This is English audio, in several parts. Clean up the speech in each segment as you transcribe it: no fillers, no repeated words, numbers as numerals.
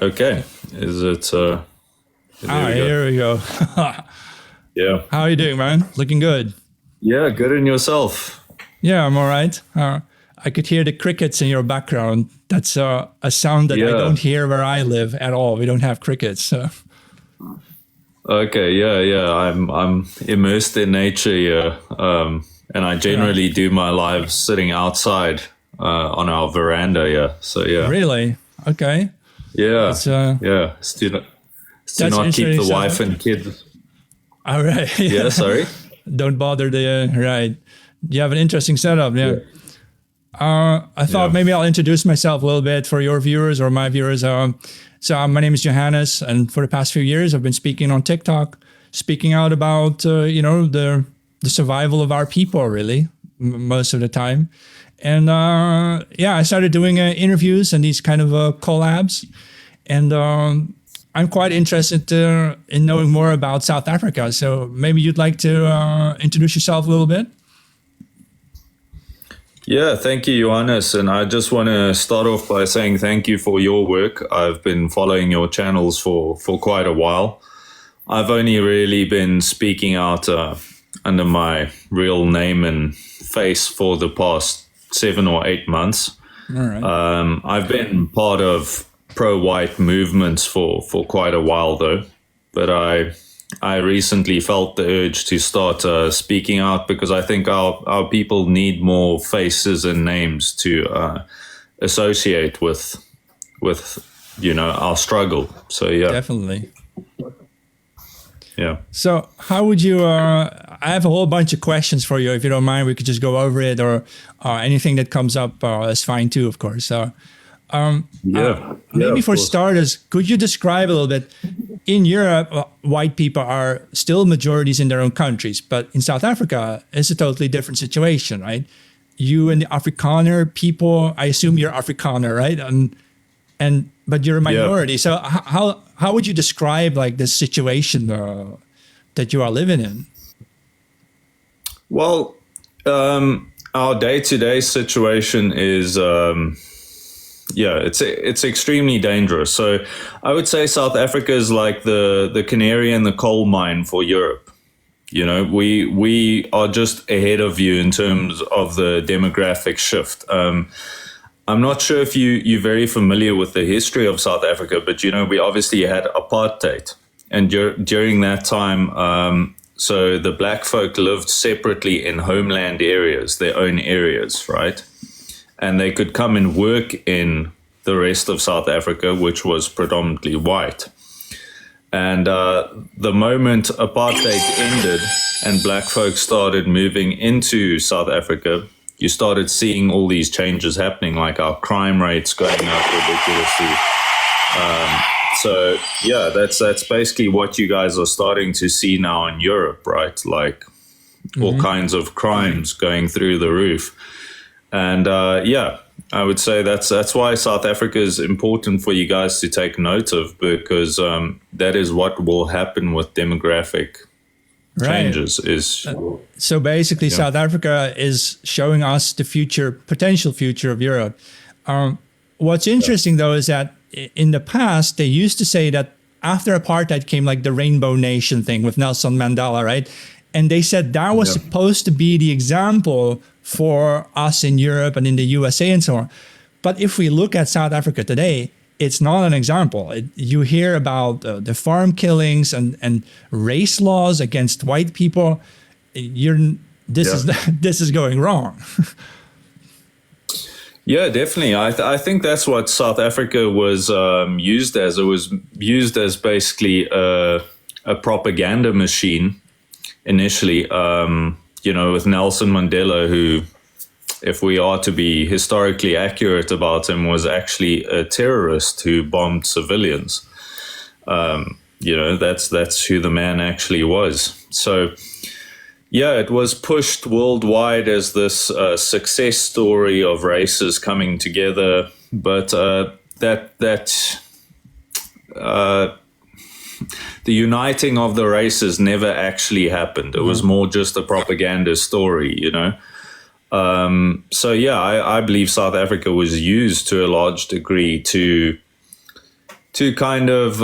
Okay. Is it? There we go. Here we go. Yeah. How are you doing, man? Looking good. Yeah. Good in yourself. Yeah, I'm all right. I could hear the crickets in your background. That's a sound that I Yeah. don't hear where I live at all. We don't have crickets. So. Okay. Yeah. Yeah. I'm immersed in nature here, and I generally do my lives sitting outside on our veranda. Yeah. So yeah. Really? Okay. Yeah. That's, Yeah. Still that's not keep the interesting. wife and kids. All right. Yeah. Sorry. Don't bother the right. You have an interesting setup. Yeah. I thought Yeah. maybe I'll introduce myself a little bit for your viewers or my viewers. My name is Johannes, and for the past few years, I've been speaking on TikTok, speaking out about the survival of our people, really, most of the time. And I started doing interviews and these kind of collabs, and I'm quite interested in knowing more about South Africa. So maybe you'd like to introduce yourself a little bit. Yeah, thank you, Johannes. And I just want to start off by saying thank you for your work. I've been following your channels for quite a while. I've only really been speaking out under my real name and face for the past 7 or 8 months. All right. I've been part of pro-white movements for quite a while, though. But I recently felt the urge to start speaking out because I think our people need more faces and names to associate with our struggle. So yeah, Definitely. yeah, So how would you, I have a whole bunch of questions for you. If you don't mind, we could just go over it, or anything that comes up is fine too, of course. So maybe of for course. starters, could you describe a little bit, in Europe, white people are still majorities in their own countries, but in South Africa, it's a totally different situation, right? You and the Afrikaner people, I assume you're Afrikaner, right? But you're a minority. So how would you describe like this situation that you are living in? Well, our day-to-day situation is. It's extremely dangerous. So I would say South Africa is like the canary in the coal mine for Europe. You know, we are just ahead of you in terms of the demographic shift. I'm not sure if you're very familiar with the history of South Africa, but we obviously had apartheid, and during that time, so the black folk lived separately in homeland areas, their own areas, right? And they could come and work in the rest of South Africa, which was predominantly white. And the moment apartheid ended and black folk started moving into South Africa, you started seeing all these changes happening, like our crime rates going up ridiculously. That's basically what you guys are starting to see now in Europe, right? Like all kinds of crimes going through the roof. And I would say that's why South Africa is important for you guys to take note of, because that is what will happen with demographic changes. So basically, South Africa is showing us the potential future of Europe. What's interesting, though, is that in the past, they used to say that after apartheid came like the Rainbow Nation thing with Nelson Mandela, right? And they said that was supposed to be the example for us in Europe and in the USA and so on. But if we look at South Africa today, it's not an example. You hear about the farm killings and race laws against white people. This is going wrong. Yeah, definitely. I think that's what South Africa was used as. It was used as basically a propaganda machine initially, with Nelson Mandela, who, if we are to be historically accurate about him, was actually a terrorist who bombed civilians. That's who the man actually was. So, it was pushed worldwide as this success story of races coming together, but the uniting of the races never actually happened. It was more just a propaganda story, I believe South Africa was used to a large degree to to kind of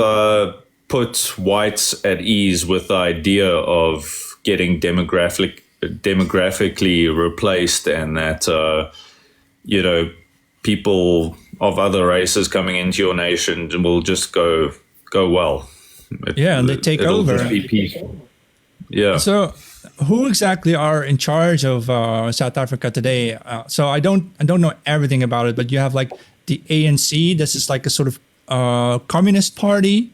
put whites at ease with the idea of getting demographically replaced, and that people of other races coming into your nation will just go well. And they take over. Just be peaceful. Yeah. So, who exactly are in charge of South Africa today? So I don't know everything about it, but you have like the ANC. This is like a sort of communist party,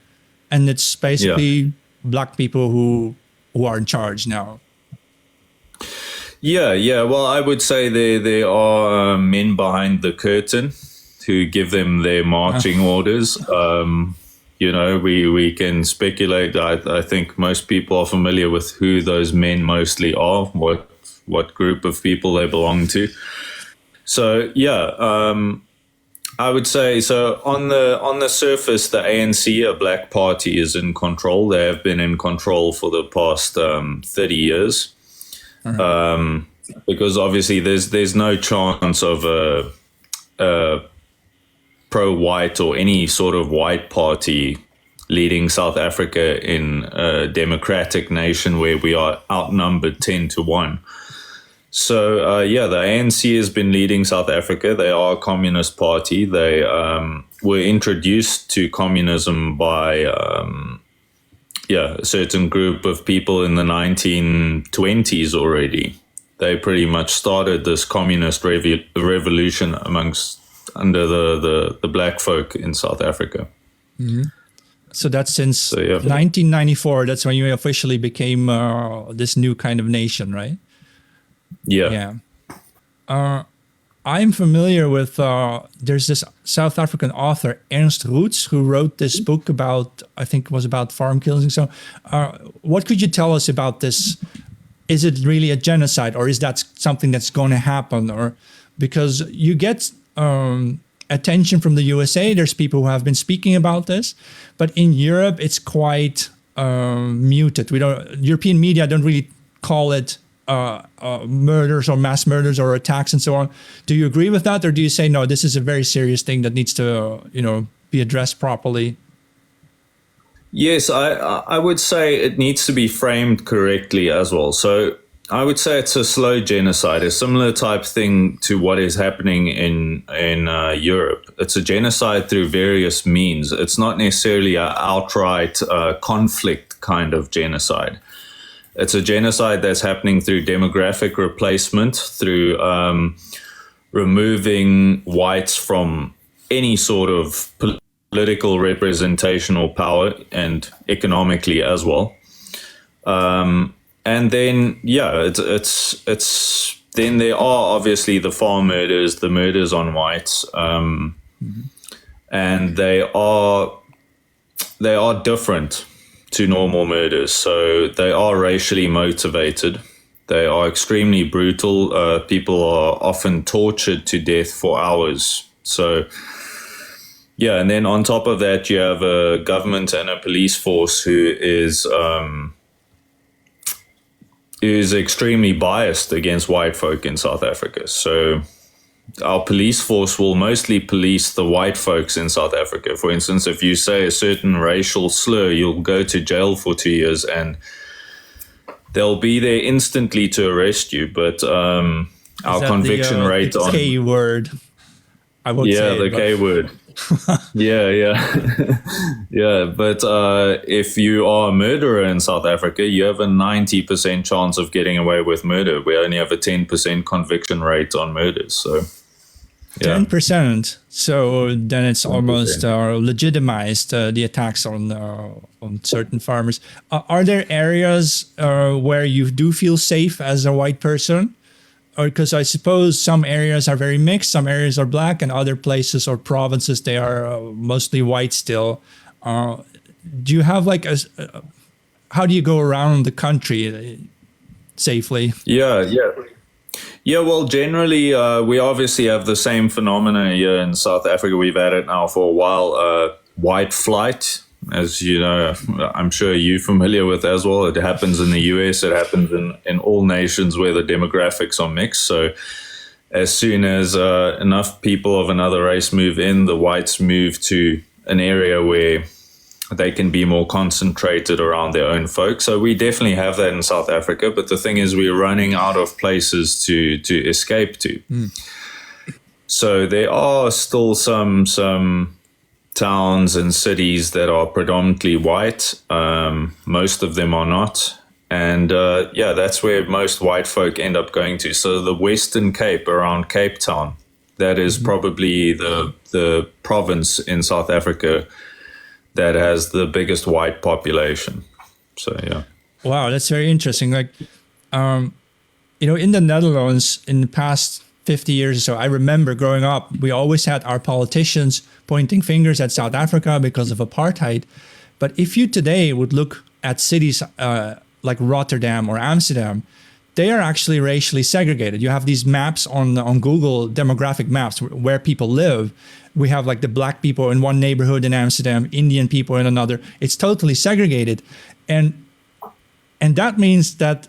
and it's basically black people who are in charge now. Yeah. Well, I would say there are men behind the curtain who give them their marching orders. We can speculate. I think most people are familiar with who those men mostly are, what group of people they belong to. So I would say, so on the surface, the ANC, a black party, is in control. They have been in control for the past 30 years. Because obviously there's no chance of a pro-white or any sort of white party leading South Africa in a democratic nation where we are outnumbered 10-1. So the ANC has been leading South Africa. They are a communist party. They were introduced to communism by a certain group of people in the 1920s already. They pretty much started this communist revolution under the black folk in South Africa. Mm-hmm. So that's since 1994. That's when you officially became this new kind of nation, right? Yeah. I'm familiar with, there's this South African author, Ernst Roets, who wrote this book about, I think it was about farm killings. So what could you tell us about this? Is it really a genocide, or is that something that's going to happen? Or because you get attention from the USA, there's people who have been speaking about this, but in Europe, it's quite muted. European media don't really call it murders or mass murders or attacks and so on. Do you agree with that, or do you say no? This is a very serious thing that needs to, be addressed properly? Yes, I would say it needs to be framed correctly as well. So I would say it's a slow genocide, a similar type thing to what is happening in Europe. It's a genocide through various means. It's not necessarily an outright conflict kind of genocide. It's a genocide that's happening through demographic replacement, through removing whites from any sort of political representational power and economically as well. And then, it's then there are obviously the farm murders, the murders on whites, and they are different to normal murders. So they are racially motivated. They are extremely brutal. People are often tortured to death for hours. So, and then on top of that, you have a government and a police force who is extremely biased against white folk in South Africa. So our police force will mostly police the white folks in South Africa. For instance, if you say a certain racial slur, you'll go to jail for 2 years and they'll be there instantly to arrest you. But our conviction rate on... K word. I won't say the K word. Yeah. But if you are a murderer in South Africa, you have a 90% chance of getting away with murder. We only have a 10% conviction rate on murders. So 10%. So then it's almost legitimized the attacks on certain farmers. Are there areas where you do feel safe as a white person? Or because I suppose some areas are very mixed, some areas are black, and other places or provinces, they are mostly white still. Do you have how do you go around the country safely? Yeah. Well, generally, we obviously have the same phenomena here in South Africa. We've had it now for a while. White flight, as you know, I'm sure you're familiar with as well. It happens in the US. It happens in all nations where the demographics are mixed. So as soon as enough people of another race move in, the whites move to an area where they can be more concentrated around their own folk. So we definitely have that in South Africa. But the thing is, we're running out of places to escape to. So there are still some towns and cities that are predominantly white. Most of them are not. And that's where most white folk end up going to. So the Western Cape around Cape Town, that is probably the province in South Africa that has the biggest white population. So, yeah. Wow, that's very interesting. Like, in the Netherlands, in the past 50 years or so, I remember growing up, we always had our politicians pointing fingers at South Africa because of apartheid. But if you today would look at cities like Rotterdam or Amsterdam, they are actually racially segregated. You have these maps on Google, demographic maps, where people live. We have like the black people in one neighborhood in Amsterdam, Indian people in another. It's totally segregated. And that means that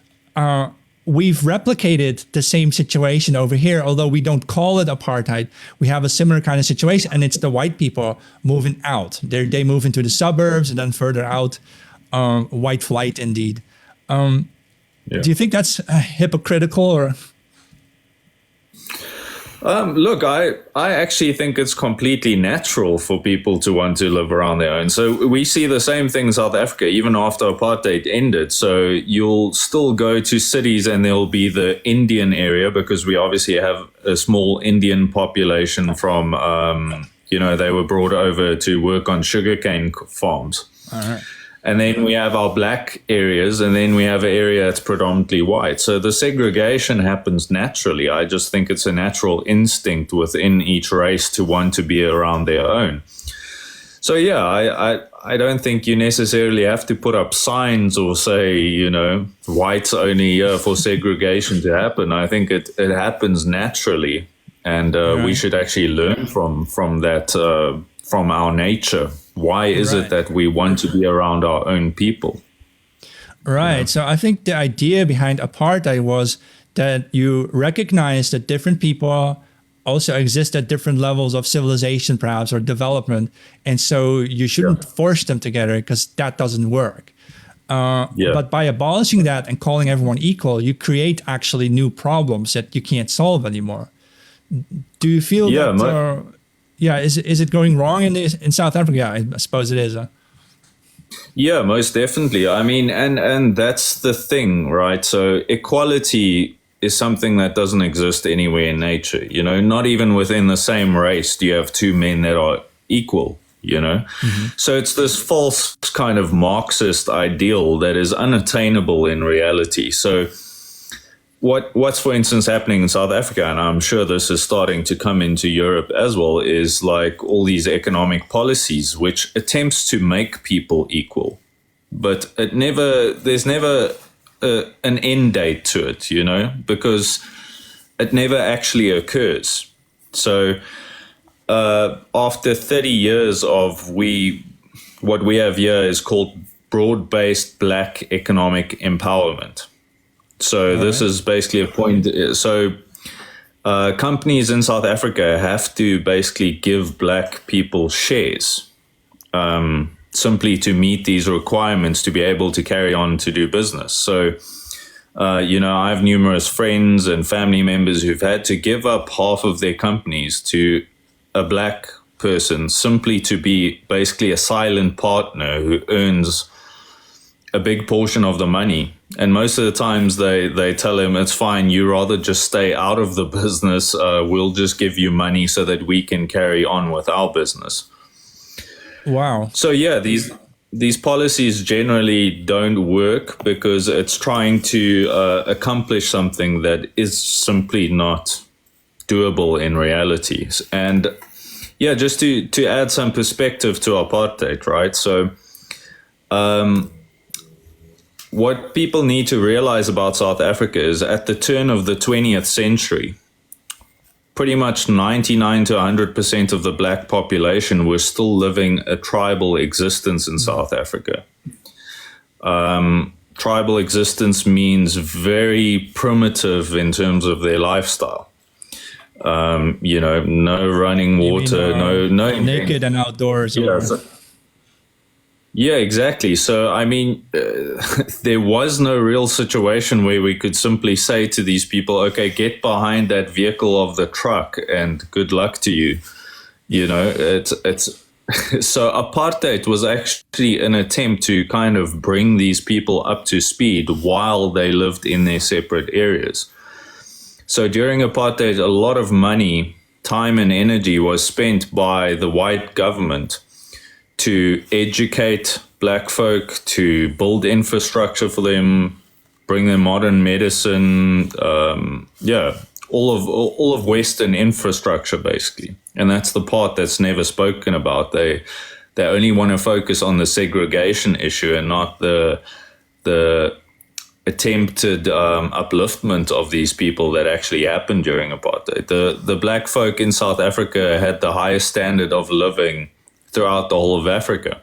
we've replicated the same situation over here, although we don't call it apartheid. We have a similar kind of situation, and it's the white people moving out. They move into the suburbs and then further out, white flight indeed. Do you think that's hypocritical or? Look, I actually think it's completely natural for people to want to live around their own. So we see the same thing in South Africa, even after apartheid ended. So you'll still go to cities and there'll be the Indian area, because we obviously have a small Indian population from, they were brought over to work on sugarcane farms. All right. And then we have our black areas, and then we have an area that's predominantly white. So the segregation happens naturally. I just think it's a natural instinct within each race to want to be around their own. So, I don't think you necessarily have to put up signs or say, whites only here for segregation to happen. I think it happens naturally. And we should actually learn from that, from our nature. Why is it that we want to be around our own people? Right. So I think the idea behind apartheid was that you recognize that different people also exist at different levels of civilization, perhaps, or development. And so you shouldn't force them together, because that doesn't work. But by abolishing that and calling everyone equal, you create actually new problems that you can't solve anymore. Do you feel that... is it going wrong in South Africa? Yeah, I suppose it is. Yeah, most definitely. I mean, and that's the thing, right? So equality is something that doesn't exist anywhere in nature. Not even within the same race do you have two men that are equal. So it's this false kind of Marxist ideal that is unattainable in reality. So What's, for instance, happening in South Africa, and I'm sure this is starting to come into Europe as well, is like all these economic policies which attempts to make people equal, but there's never an end date to it, because it never actually occurs. So after 30 years of what we have here is called broad-based black economic empowerment. So this is basically a point. So companies in South Africa have to basically give black people shares simply to meet these requirements to be able to carry on to do business. So, I have numerous friends and family members who've had to give up half of their companies to a black person simply to be basically a silent partner who earns a big portion of the money. And most of the times they tell him, it's fine, you rather just stay out of the business. We'll just give you money so that we can carry on with our business. Wow. So these policies generally don't work because it's trying to accomplish something that is simply not doable in reality. And just to add some perspective to apartheid, right? So what people need to realize about South Africa is at the turn of the 20th century, pretty much 99 to 100% of the black population were still living a tribal existence in South Africa. Tribal existence means very primitive in terms of their lifestyle. No running You mean, water, no naked and outdoors. Yeah, Or, yeah, exactly. So, I mean, there was no real situation where we could simply say to these people, okay, get behind that vehicle of the truck and good luck to you. It's so apartheid was actually an attempt to kind of bring these people up to speed while they lived in their separate areas. So during apartheid, a lot of money, time, and energy was spent by the white government to educate black folk, to build infrastructure for them, bring them modern medicine, all of Western infrastructure basically, and that's the part that's never spoken about. They only want to focus on the segregation issue and not the attempted upliftment of these people that actually happened during apartheid. The black folk in South Africa had the highest standard of living throughout the whole of Africa.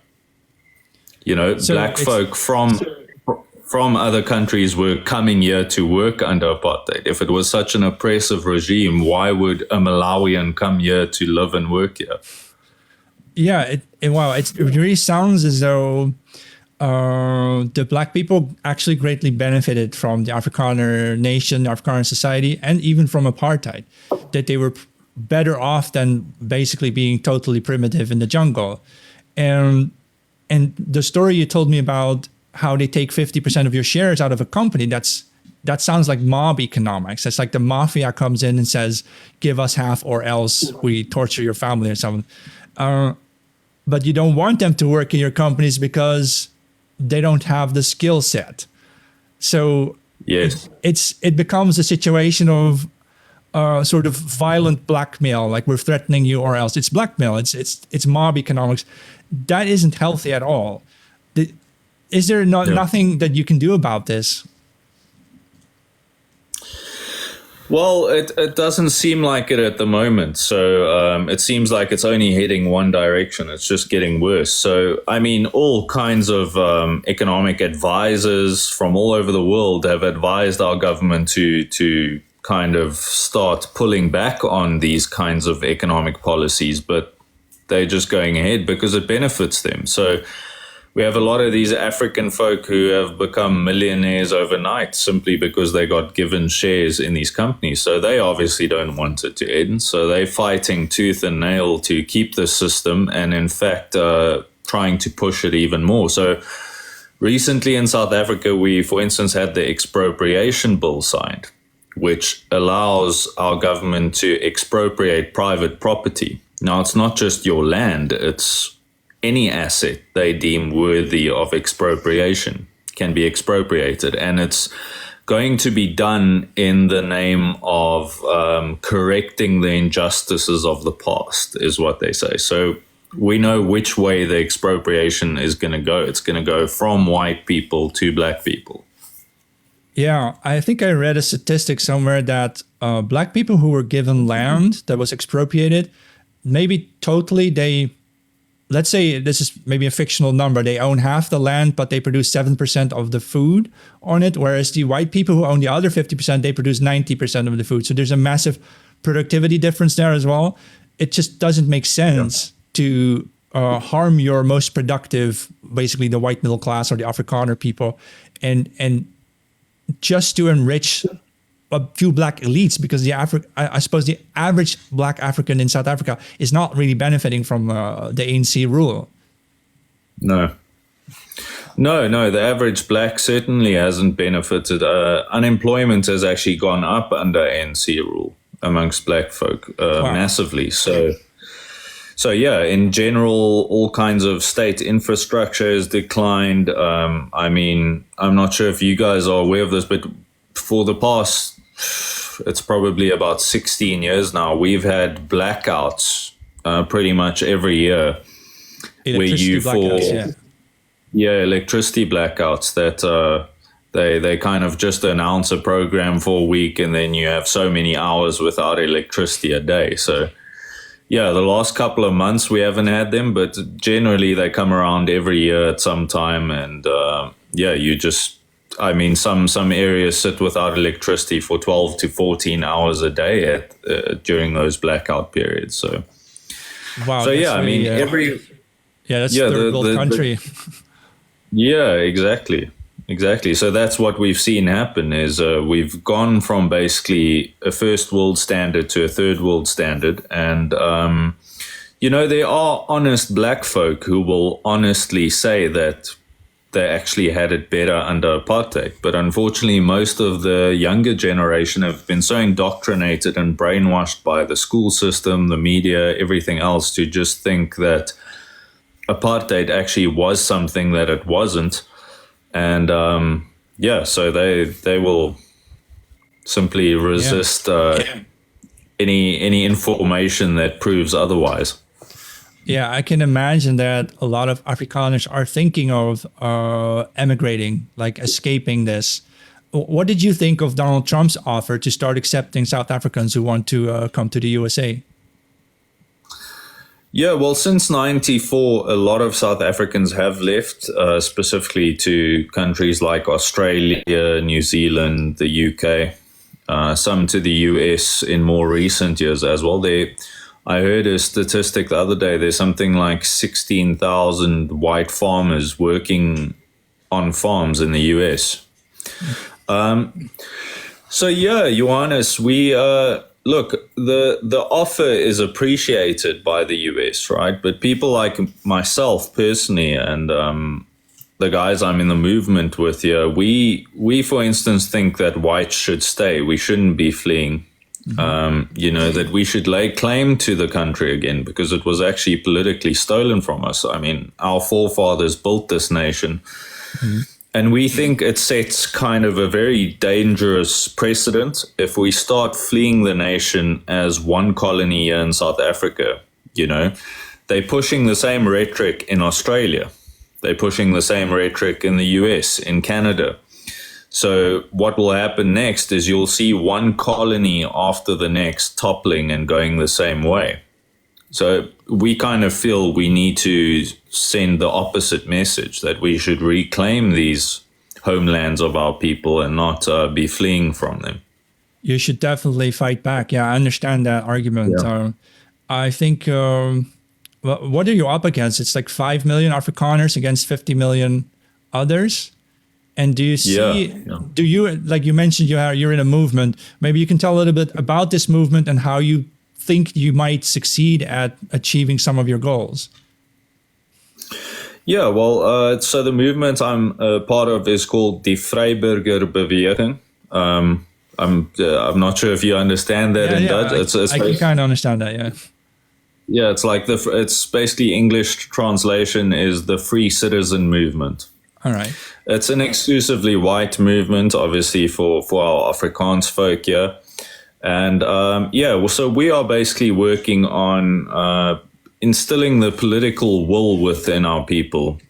So black folk from other countries were coming here to work under apartheid. If it was such an oppressive regime, why would a Malawian come here to live and work here? Yeah, it really sounds as though the black people actually greatly benefited from the Afrikaner nation, Afrikaner society, and even from apartheid. That they were better off than basically being totally primitive in the jungle. And the story you told me about how they take 50% of your shares out of a company, that sounds like mob economics. It's like the mafia comes in and says, give us half or else we torture your family or something. But you don't want them to work in your companies because they don't have the skill set. So yes, it becomes a situation of sort of violent blackmail, like we're threatening you or else. It's blackmail. It's mob economics. That isn't healthy at all. Is there nothing that you can do about this? Well, it doesn't seem like it at the moment. So it seems like it's only heading one direction. It's just getting worse. So, I mean, all kinds of economic advisors from all over the world have advised our government to kind of start pulling back on these kinds of economic policies, but they're just going ahead because it benefits them. So we have a lot of these African folk who have become millionaires overnight simply because they got given shares in these companies. So they obviously don't want it to end. So they're fighting tooth and nail to keep the system and, in fact, trying to push it even more. So recently in South Africa, we, for instance, had the expropriation bill signed, which allows our government to expropriate private property. Now, it's not just your land, it's any asset they deem worthy of expropriation can be expropriated. And it's going to be done in the name of correcting the injustices of the past, is what they say. So we know which way the expropriation is going to go. It's going to go from white people to black people. Yeah, I think I read a statistic somewhere that black people who were given land that was expropriated, maybe totally let's say this is maybe a fictional number, they own half the land, but they produce 7% of the food on it, whereas the white people who own the other 50%, they produce 90% of the food. So there's a massive productivity difference there as well. It just doesn't make sense to harm your most productive, basically the white middle class or the Afrikaner people, and just to enrich a few black elites, because I suppose the average black African in South Africa is not really benefiting from the ANC rule. No, the average black certainly hasn't benefited. Unemployment has actually gone up under ANC rule amongst black folk massively. So yeah, in general, all kinds of state infrastructure has declined. I mean, I'm not sure if you guys are aware of this, but for the past, it's probably about 16 years now, we've had blackouts pretty much every year. Electricity blackouts, electricity blackouts that they kind of just announce a program for a week and then you have so many hours without electricity a day. So yeah, the last couple of months we haven't had them, but generally they come around every year at some time, and I mean, some areas sit without electricity for 12 to 14 hours a day during those blackout periods. So, Wow. so yeah, I mean, that's yeah, third world country. Yeah, exactly. So that's what we've seen happen is we've gone from basically a first world standard to a third world standard. And, there are honest black folk who will honestly say that they actually had it better under apartheid. But unfortunately, most of the younger generation have been so indoctrinated and brainwashed by the school system, the media, everything else to just think that apartheid actually was something that it wasn't. And so they will simply resist any information that proves otherwise. Yeah, I can imagine that a lot of Afrikaners are thinking of emigrating, like escaping this. What did you think of Donald Trump's offer to start accepting South Africans who want to come to the USA? Yeah, well, since '94, a lot of South Africans have left, specifically to countries like Australia, New Zealand, the UK, some to the US in more recent years as well. I heard a statistic the other day, there's something like 16,000 white farmers working on farms in the US. So yeah, Johannes, we... Look, the offer is appreciated by the US, right? But people like myself personally and the guys I'm in the movement with here, we for instance think that whites should stay. We shouldn't be fleeing. That we should lay claim to the country again because it was actually politically stolen from us. I mean, our forefathers built this nation. Mm-hmm. And we think it sets kind of a very dangerous precedent if we start fleeing the nation as one colony here in South Africa. They're pushing the same rhetoric in Australia. They're pushing the same rhetoric in the US, in Canada. So what will happen next is you'll see one colony after the next toppling and going the same way. So we kind of feel we need to send the opposite message, that we should reclaim these homelands of our people and not be fleeing from them. You should definitely fight back. Yeah, I understand that argument. Yeah. I think, what are you up against? It's like 5 million Afrikaners against 50 million others. And do you see, do you, like you mentioned, you're in a movement. Maybe you can tell a little bit about this movement and how you think you might succeed at achieving some of your goals. Yeah, well, so the movement I'm a part of is called Die Fraburger Beweging. I'm not sure if you understand that in Dutch. I can kind of understand that, yeah. Yeah, it's like it's basically English translation is the Free Citizen Movement. All right. It's an exclusively white movement, obviously for our Afrikaans folk here. And so we are basically working on instilling the political will within our people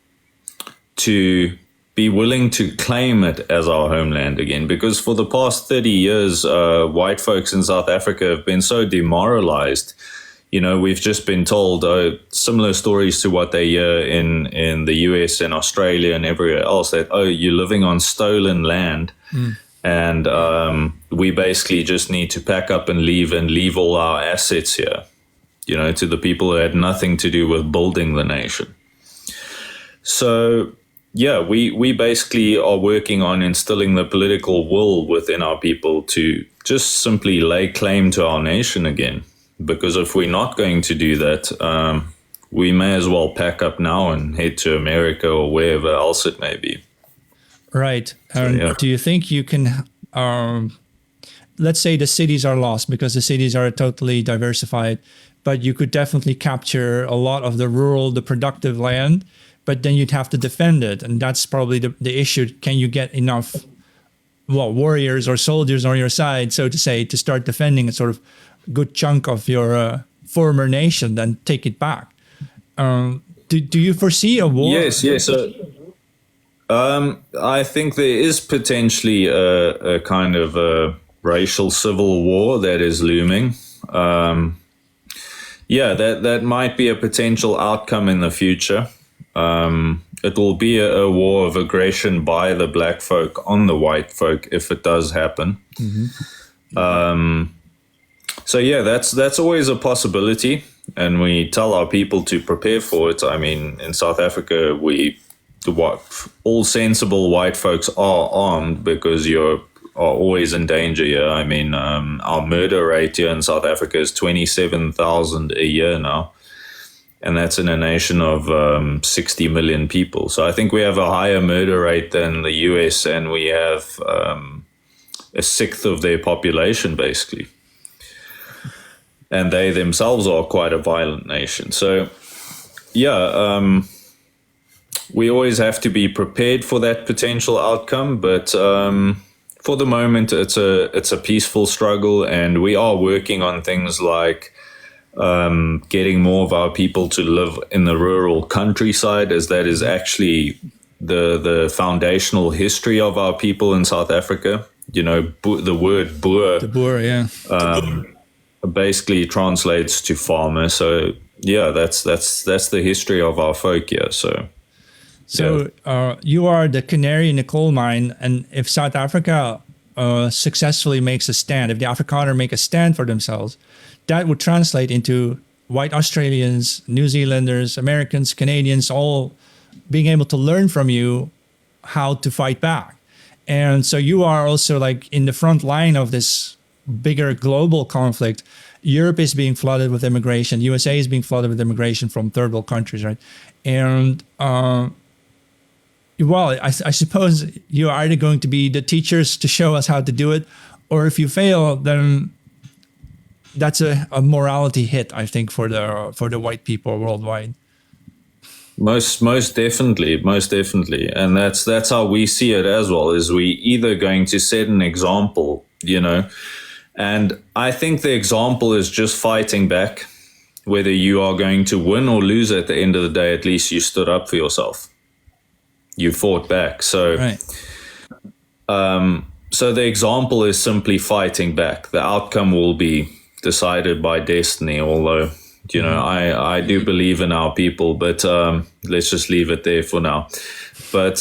to be willing to claim it as our homeland again. Because for the past 30 years, white folks in South Africa have been so demoralized. We've just been told similar stories to what they hear in the US and Australia and everywhere else, that, you're living on stolen land. And we basically just need to pack up and leave all our assets here, to the people who had nothing to do with building the nation. So, yeah, we basically are working on instilling the political will within our people to just simply lay claim to our nation again. Because if we're not going to do that, we may as well pack up now and head to America or wherever else it may be. Right. Do you think you can, let's say the cities are lost because the cities are totally diversified, but you could definitely capture a lot of the rural, the productive land, but then you'd have to defend it. And that's probably the issue. Can you get enough, warriors or soldiers on your side, so to say, to start defending a sort of good chunk of your former nation, then take it back? Do you foresee a war? Yes. I think there is potentially a kind of a racial civil war that is looming. That might be a potential outcome in the future. It will be a war of aggression by the black folk on the white folk if it does happen. So yeah, that's always a possibility, and we tell our people to prepare for it. I mean, in South Africa, all sensible white folks are armed because are always in danger here. I mean, our murder rate here in South Africa is 27,000 a year now. And that's in a nation of 60 million people. So I think we have a higher murder rate than the US, and we have a sixth of their population, basically. And they themselves are quite a violent nation. So, yeah, we always have to be prepared for that potential outcome. But for the moment, it's a peaceful struggle, and we are working on things like getting more of our people to live in the rural countryside, as that is actually the foundational history of our people in South Africa. You know, the word boer, the boer, yeah, basically translates to farmer. So yeah, that's the history of our folk here. So you are the canary in the coal mine, and if South Africa successfully makes a stand, if the Afrikaner make a stand for themselves, that would translate into white Australians, New Zealanders, Americans, Canadians, all being able to learn from you how to fight back. And so you are also like in the front line of this bigger global conflict. Europe is being flooded with immigration. USA is being flooded with immigration from third world countries, right? And well, I suppose you're either going to be the teachers to show us how to do it, or if you fail, then that's a morality hit, I think, for the white people worldwide. Most definitely, and that's how we see it as well. Is we either going to set an example, you know, and I think the example is just fighting back. Whether you are going to win or lose at the end of the day, at least you stood up for yourself. You fought back. So, right. So the example is simply fighting back. The outcome will be decided by destiny, although, you know, I do believe in our people, but let's just leave it there for now. But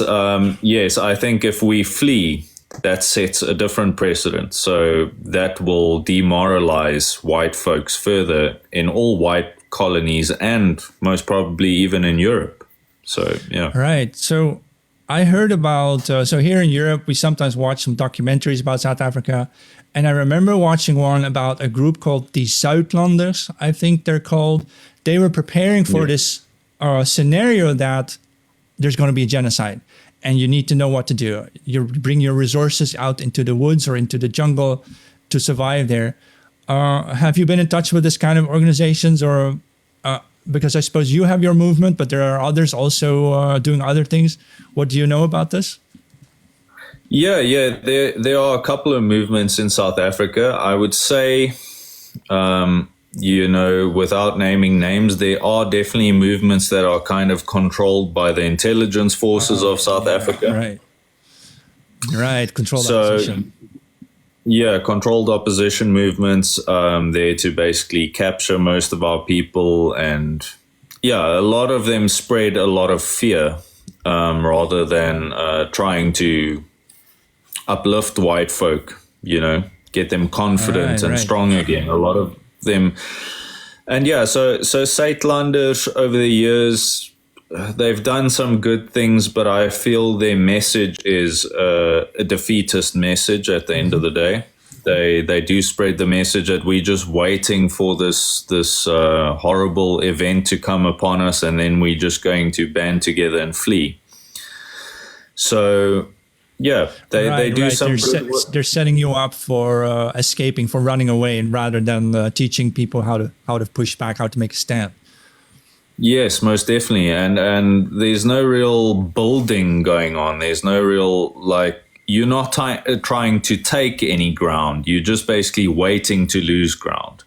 yes, I think if we flee, that sets a different precedent. So that will demoralize white folks further in all white colonies, and most probably even in Europe. So, yeah. Right. So I heard about, so here in Europe, we sometimes watch some documentaries about South Africa. And I remember watching one about a group called the Southlanders, I think they're called. They were preparing for this scenario that there's going to be a genocide and you need to know what to do. You bring your resources out into the woods or into the jungle to survive there. Have you been in touch with this kind of organizations, or because I suppose you have your movement, but there are others also doing other things. What do you know about this? Yeah. There are a couple of movements in South Africa. I would say, you know, without naming names, there are definitely movements that are kind of controlled by the intelligence forces of South Africa. Right. Controlled opposition. Yeah, controlled opposition movements there to basically capture most of our people. And yeah, a lot of them spread a lot of fear rather than trying to uplift white folk, you know, get them confident and strong again. A lot of them. And yeah, so Southlanders over the years, they've done some good things, but I feel their message is a defeatist message at the end of the day. They do spread the message that we're just waiting for this horrible event to come upon us, and then we're just going to band together and flee. So yeah, they do some good work. They're setting you up for escaping, for running away, and rather than teaching people how to push back, how to make a stand. Yes, most definitely. And there's no real building going on. There's no real, like, you're not trying to take any ground. You're just basically waiting to lose ground.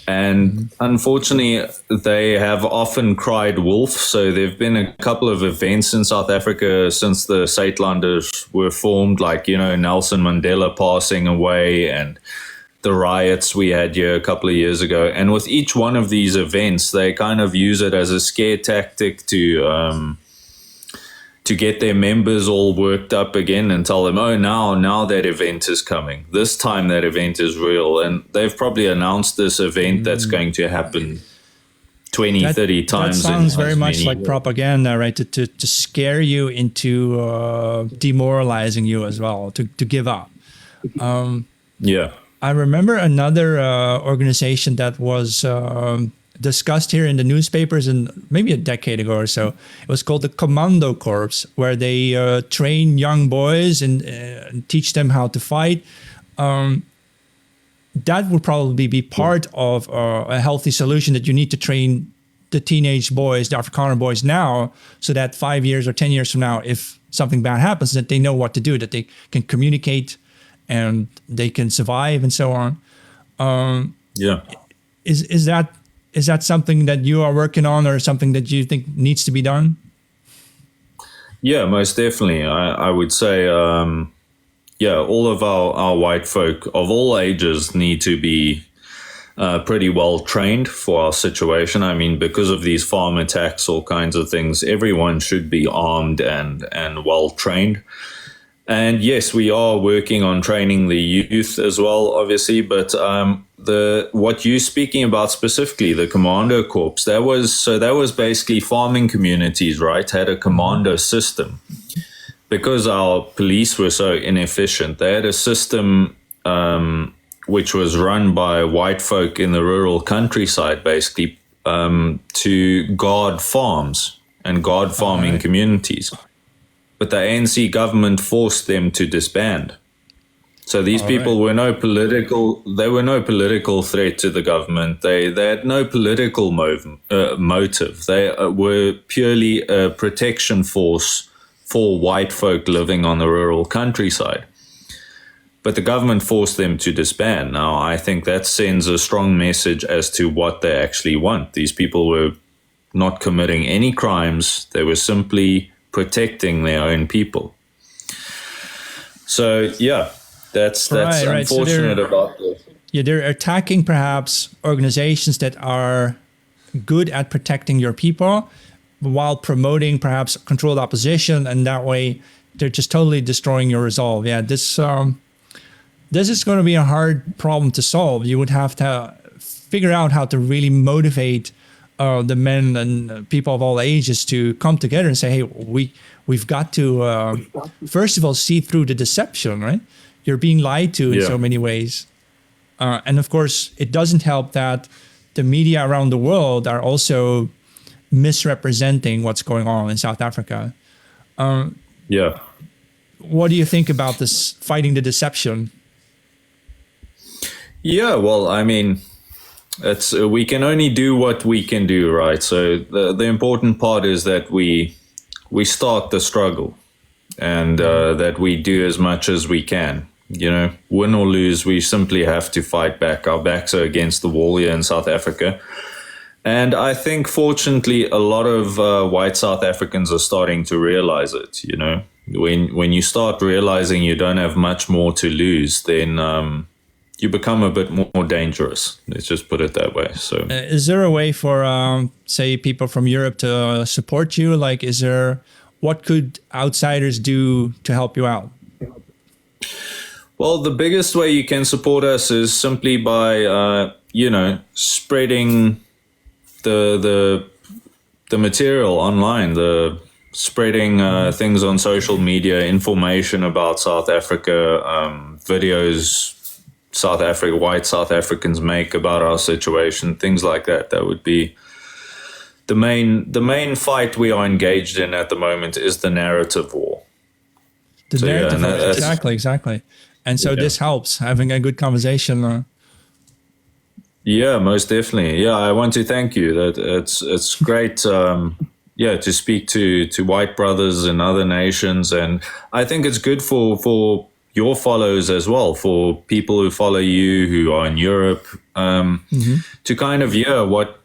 And unfortunately, they have often cried wolf. So there have been a couple of events in South Africa since the Southlanders were formed, like, you know, Nelson Mandela passing away and the the riots we had here a couple of years ago. And with each one of these events, they kind of use it as a scare tactic to get their members all worked up again and tell them, oh, now that event is coming. This time that event is real. And they've probably announced this event that's going to happen 20, 30 times. That sounds very much like propaganda, right? To scare you into demoralizing you as well, to give up. Yeah. I remember another organization that was discussed here in the newspapers maybe a decade ago or so. It was called the Commando Corpse, where they train young boys and teach them how to fight. That would probably be part of a healthy solution, that you need to train the teenage boys, the Afrikaner boys now, so that 5 years or 10 years from now, if something bad happens, that they know what to do, that they can communicate and they can survive and so on. Yeah. Is that something that you are working on, or something that you think needs to be done? Yeah, most definitely. I would say, all of our white folk of all ages need to be pretty well trained for our situation. I mean, because of these farm attacks, all kinds of things, everyone should be armed and well trained. And yes, we are working on training the youth as well, obviously. But what you're speaking about specifically, the Commando Corpse, that was basically farming communities, right? Had a commando system. Because our police were so inefficient, they had a system which was run by white folk in the rural countryside, basically, to guard farms and guard farming communities. But the ANC government forced them to disband. So these people were no political threat to the government. They had no political motive. They were purely a protection force for white folk living on the rural countryside. But the government forced them to disband. Now, I think that sends a strong message as to what they actually want. These people were not committing any crimes. They were simply protecting their own people. So, yeah, that's unfortunate about this. Yeah, they're attacking perhaps organizations that are good at protecting your people, while promoting perhaps controlled opposition, and that way they're just totally destroying your resolve. Yeah, this is going to be a hard problem to solve. You would have to figure out how to really motivate the men and people of all ages to come together and say, hey, we've got to first of all see through the deception, right? You're being lied to in so many ways. And of course, it doesn't help that the media around the world are also misrepresenting what's going on in South Africa. What do you think about this fighting the deception? Yeah, well, I mean, we can only do what we can do, right? So the important part is that we start the struggle, and that we do as much as we can. You know, win or lose, we simply have to fight back. Our backs are against the wall here in South Africa. And I think, fortunately, a lot of white South Africans are starting to realize it. You know, when you start realizing you don't have much more to lose, then you become a bit more dangerous. Let's just put it that way. So, is there a way for, say, people from Europe to support you? Like, what could outsiders do to help you out? Well, the biggest way you can support us is simply by, spreading the material online, spreading things on social media, information about South Africa, videos white South Africans make about our situation, things like that. That would be the main fight we are engaged in at the moment, is the narrative war. Exactly. And so this helps, having a good conversation. Yeah, most definitely. Yeah, I want to thank you. That it's great. To speak to white brothers in other nations, and I think it's good for your followers as well, for people who follow you who are in Europe, to kind of hear what,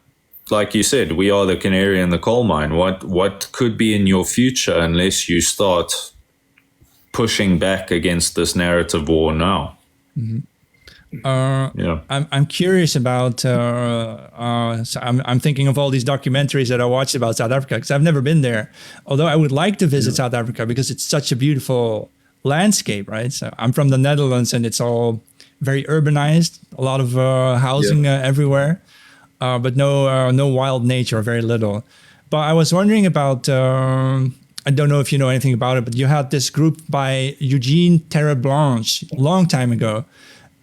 like you said, we are the canary in the coal mine. What could be in your future unless you start pushing back against this narrative war now. Yeah. I'm curious about. So I'm thinking of all these documentaries that I watched about South Africa because I've never been there. Although I would like to visit South Africa because it's such a beautiful landscape, right? So I'm from the Netherlands and it's all very urbanized. A lot of housing everywhere, but no wild nature, very little. But I was wondering about. I don't know if you know anything about it, but you had this group by Eugene Terre Blanche a long time ago.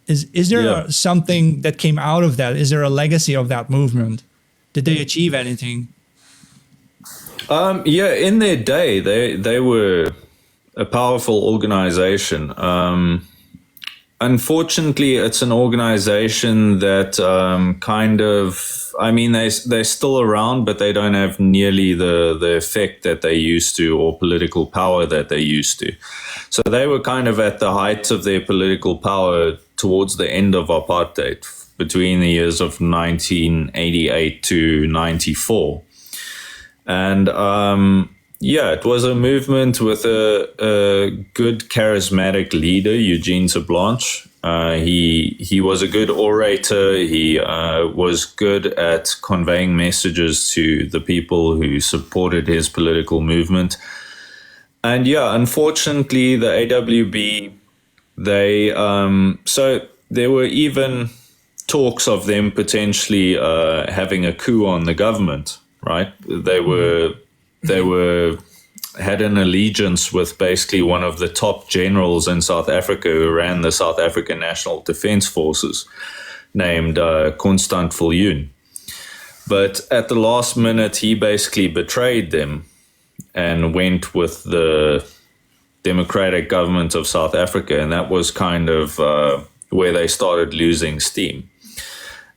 Is there something that came out of that? Is there a legacy of that movement? Did they achieve anything? Yeah, in their day, they were a powerful organization. Unfortunately, it's an organization that they're still around, but they don't have nearly the effect that they used to or political power that they used to. So they were kind of at the height of their political power towards the end of apartheid, between the years of 1988 to 94. And it was a movement with a good charismatic leader, Eugene Terre Blanche. He was a good orator. He was good at conveying messages to the people who supported his political movement. And unfortunately, the AWB, so there were even talks of them potentially having a coup on the government, right? They had an allegiance with basically one of the top generals in South Africa who ran the South African National Defence Forces, named Constant Viljoen. But at the last minute, he basically betrayed them and went with the democratic government of South Africa, and that was kind of where they started losing steam.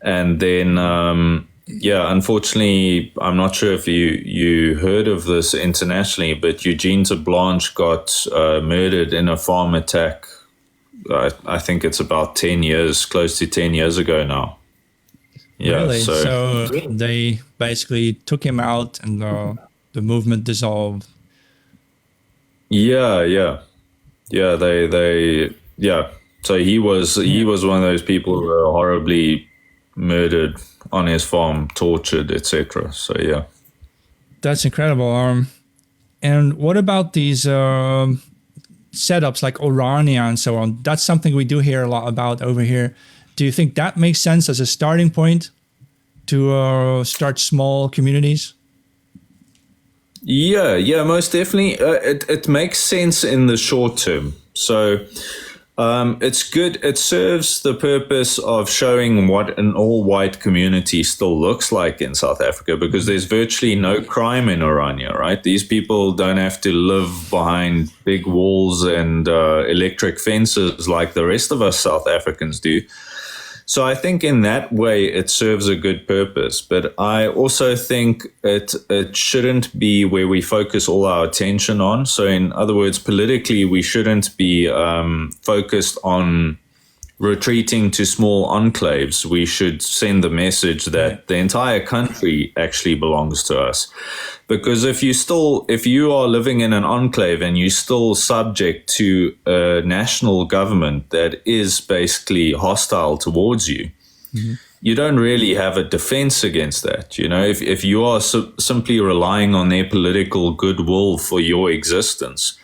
And then, unfortunately, I'm not sure if you heard of this internationally, but Eugene Terre Blanche got murdered in a farm attack. I think it's about 10 years, close to 10 years ago now. Yeah, really? So they basically took him out and the movement dissolved. Yeah. So he was one of those people who were horribly murdered on his farm, tortured, etc. So yeah, that's incredible. And what about these setups like Orania and so on? That's something we do hear a lot about over here. Do you think that makes sense as a starting point to start small communities? Yeah, most definitely. It makes sense in the short term. So it's good. It serves the purpose of showing what an all-white community still looks like in South Africa, because there's virtually no crime in Orania, right? These people don't have to live behind big walls and electric fences like the rest of us South Africans do. So I think in that way it serves a good purpose, but I also think it shouldn't be where we focus all our attention on. So in other words, politically, we shouldn't be focused on retreating to small enclaves. We should send the message that the entire country actually belongs to us. Because if you are living in an enclave and you're still subject to a national government that is basically hostile towards you, you don't really have a defense against that. You know, if you are simply relying on their political goodwill for your existence,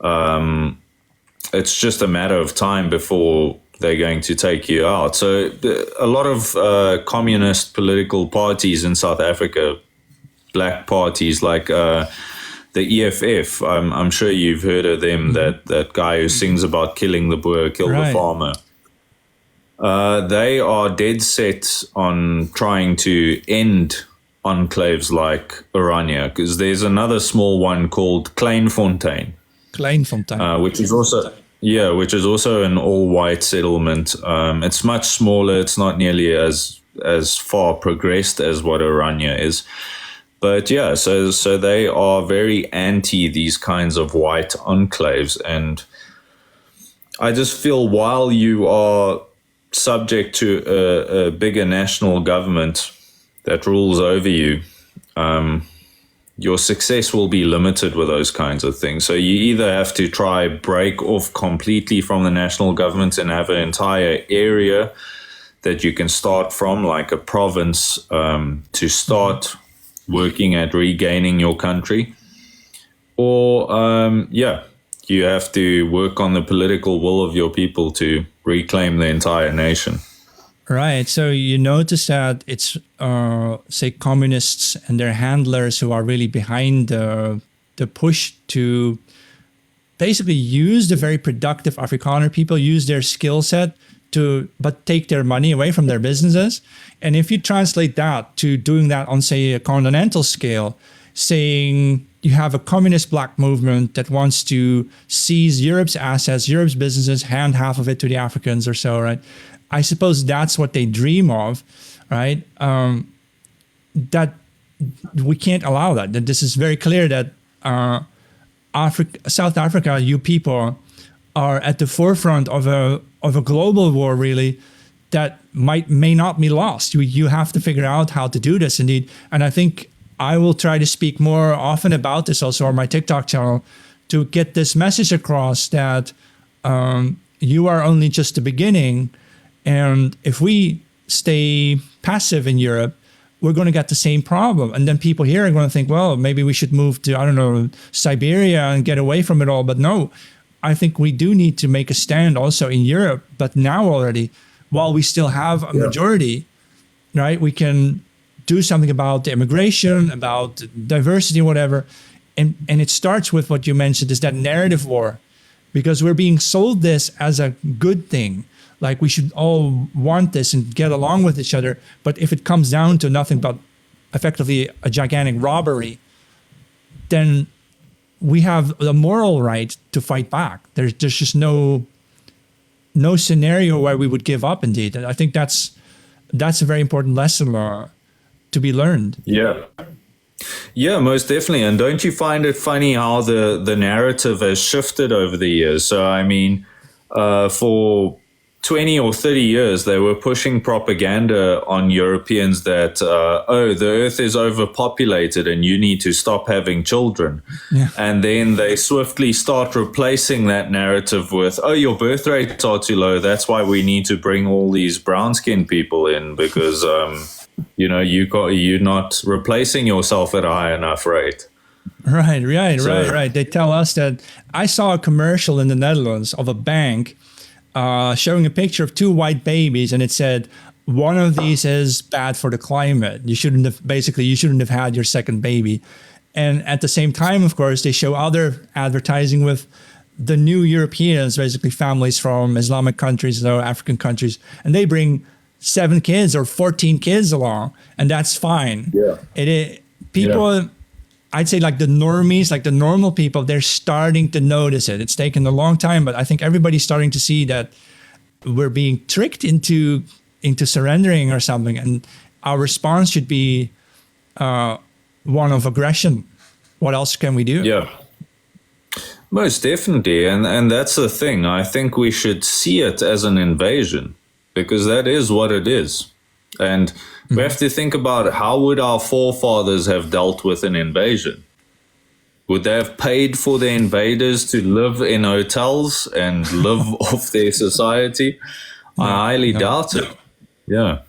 it's just a matter of time before they're going to take you out. So a lot of communist political parties in South Africa, black parties like the EFF, I'm sure you've heard of them, that guy who sings about killing the Boer, kill the farmer. They are dead set on trying to end enclaves like Orania, because there's another small one called Kleinfontein, which is also an all-white settlement. It's much smaller. It's not nearly as far progressed as what Orania is. But yeah, so they are very anti these kinds of white enclaves. And I just feel while you are subject to a bigger national government that rules over you, your success will be limited with those kinds of things. So you either have to try break off completely from the national government and have an entire area that you can start from, like a province, to start working at regaining your country. Or, you have to work on the political will of your people to reclaim the entire nation. Right. So you notice that it's, say, communists and their handlers who are really behind the push to basically use the very productive Afrikaner people, use their skill set but take their money away from their businesses. And if you translate that to doing that on, say, a continental scale, saying you have a communist black movement that wants to seize Europe's assets, Europe's businesses, hand half of it to the Africans or so, right? I suppose that's what they dream of, right? That we can't allow that. That this is very clear that South Africa, you people, are at the forefront of a global war, really, that may not be lost. You have to figure out how to do this, indeed. And I think I will try to speak more often about this also on my TikTok channel to get this message across that you are only just the beginning. And if we stay passive in Europe, we're going to get the same problem. And then people here are going to think, well, maybe we should move to, I don't know, Siberia and get away from it all. But no, I think we do need to make a stand also in Europe. But now already, while we still have a majority, right, we can do something about the immigration, about diversity, whatever. And it starts with what you mentioned, is that narrative war, because we're being sold this as a good thing. Like we should all want this and get along with each other. But if it comes down to nothing but effectively a gigantic robbery, then we have the moral right to fight back. There's just no scenario where we would give up, indeed. And I think that's a very important lesson to be learned. Yeah, most definitely. And don't you find it funny how the narrative has shifted over the years? So, I mean, for 20 or 30 years, they were pushing propaganda on Europeans that, the earth is overpopulated and you need to stop having children. Yeah. And then they swiftly start replacing that narrative with, your birth rates are too low. That's why we need to bring all these brown-skinned people in because, you're not replacing yourself at a high enough rate. Right. They tell us that I saw a commercial in the Netherlands of a bank showing a picture of two white babies, and it said, one of these is bad for the climate. You shouldn't have had your second baby. And at the same time, of course, they show other advertising with the new Europeans, basically families from Islamic countries, African countries, and they bring 7 kids or 14 kids along, and that's fine. People, I'd say like the normies, like the normal people, they're starting to notice it. It's taken a long time, but I think everybody's starting to see that we're being tricked into surrendering or something. And our response should be one of aggression. What else can we do? Yeah, most definitely. And that's the thing. I think we should see it as an invasion because that is what it is. And we have to think about how would our forefathers have dealt with an invasion? Would they have paid for the invaders to live in hotels and live off their society? I highly doubt it. Yeah.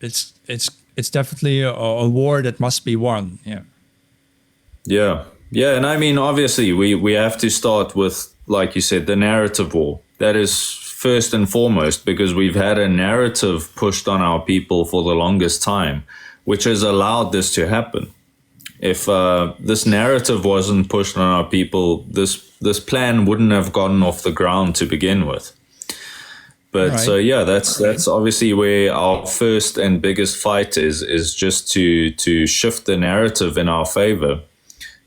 It's definitely a war that must be won. Yeah. And I mean, obviously, we have to start with, like you said, the narrative war. That is first and foremost, because we've had a narrative pushed on our people for the longest time, which has allowed this to happen. If this narrative wasn't pushed on our people, this plan wouldn't have gotten off the ground to begin with. But that's obviously where our first and biggest fight is just to shift the narrative in our favor,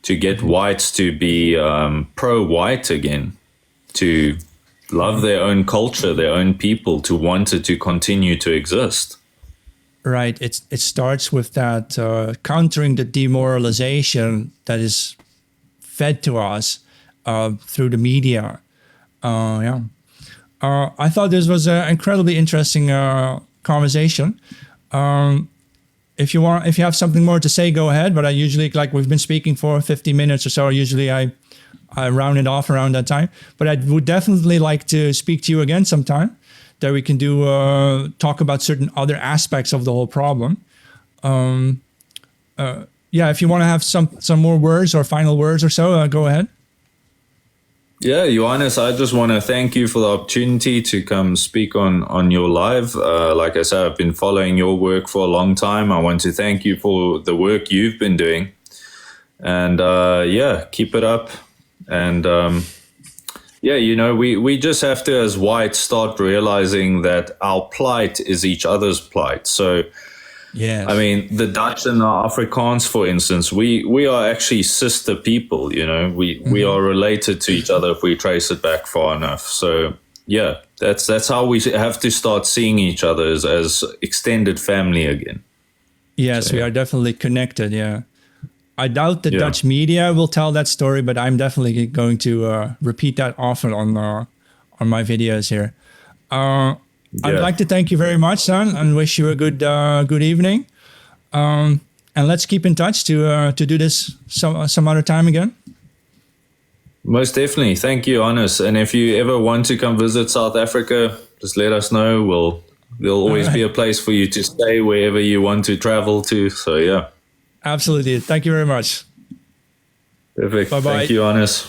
to get whites to be pro-white again, to love their own culture, their own people, to want it to continue to exist. Right. It starts with that countering the demoralization that is fed to us through the media. I thought this was an incredibly interesting conversation. if you have something more to say, go ahead. But I usually, like we've been speaking for 50 minutes or so, usually I round it off around that time. But I would definitely like to speak to you again sometime, that we can do talk about certain other aspects of the whole problem. Yeah, if you want to have some more words or final words or so, go ahead. Yeah, Johannes, I just want to thank you for the opportunity to come speak on your live. Like I said, I've been following your work for a long time. I want to thank you for the work you've been doing. And yeah, keep it up. And yeah, you know, we just have to, as whites, start realizing that our plight is each other's plight. So, yeah, I mean, the Dutch and the Afrikaans, for instance, we are actually sister people, you know, we are related to each other if we trace it back far enough. So yeah, that's how we have to start seeing each other as extended family again. Yes, so, we are definitely connected. Yeah. I doubt the Dutch media will tell that story, but I'm definitely going to repeat that often on my videos here. I'd like to thank you very much, son, and wish you a good evening. And let's keep in touch to do this some other time again. Most definitely. Thank you, Hannes. And if you ever want to come visit South Africa, just let us know. There'll always be a place for you to stay wherever you want to travel to. So yeah. Absolutely. Thank you very much. Perfect. Bye-bye. Thank you, Hannes.